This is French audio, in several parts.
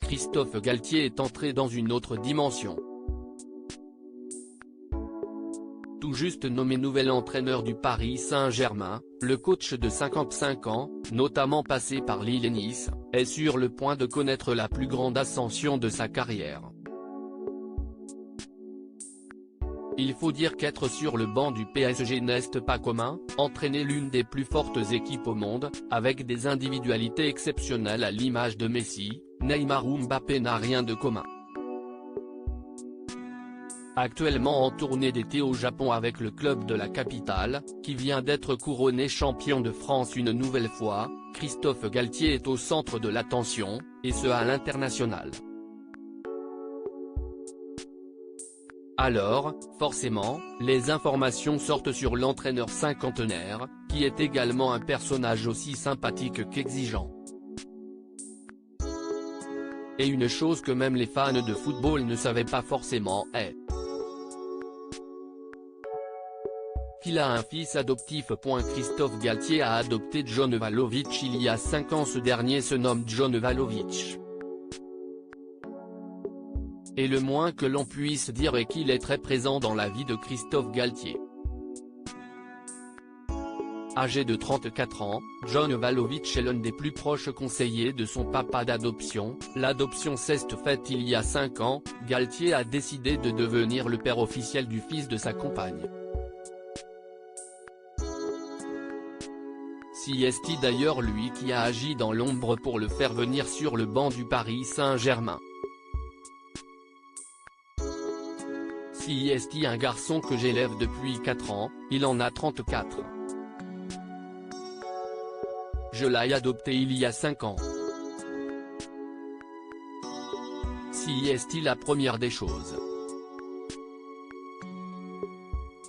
Christophe Galtier est entré dans une autre dimension. Tout juste nommé nouvel entraîneur du Paris Saint-Germain, le coach de 55 ans, notamment passé par Lille et Nice, est sur le point de connaître la plus grande ascension de sa carrière. Il faut dire qu'être sur le banc du PSG n'est pas commun, entraîner l'une des plus fortes équipes au monde, avec des individualités exceptionnelles à l'image de Messi, Neymar ou Mbappé n'a rien de commun. Actuellement en tournée d'été au Japon avec le club de la capitale, qui vient d'être couronné champion de France une nouvelle fois, Christophe Galtier est au centre de l'attention, et ce à l'international. Alors, forcément, les informations sortent sur l'entraîneur cinquantenaire, qui est également un personnage aussi sympathique qu'exigeant. Et une chose que même les fans de football ne savaient pas forcément est qu'il a un fils adoptif. Christophe Galtier a adopté John Vlahovic il y a 5 ans. Ce dernier se nomme John Vlahovic. Et le moins que l'on puisse dire est qu'il est très présent dans la vie de Christophe Galtier. Âgé de 34 ans, John Vlahovic est l'un des plus proches conseillers de son papa d'adoption. L'adoption s'est faite il y a 5 ans, Galtier a décidé de devenir le père officiel du fils de sa compagne. C'est d'ailleurs lui qui a agi dans l'ombre pour le faire venir sur le banc du Paris Saint-Germain. C'est un garçon que j'élève depuis 4 ans, il en a 34. Je l'ai adopté il y a 5 ans. C'est la première des choses.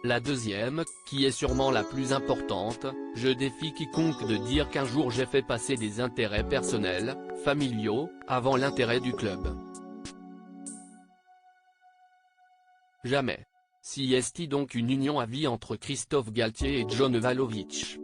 La deuxième, qui est sûrement la plus importante, je défie quiconque de dire qu'un jour j'ai fait passer des intérêts personnels, familiaux, avant l'intérêt du club. Jamais. C'est donc une union à vie entre Christophe Galtier et John Vlahovic.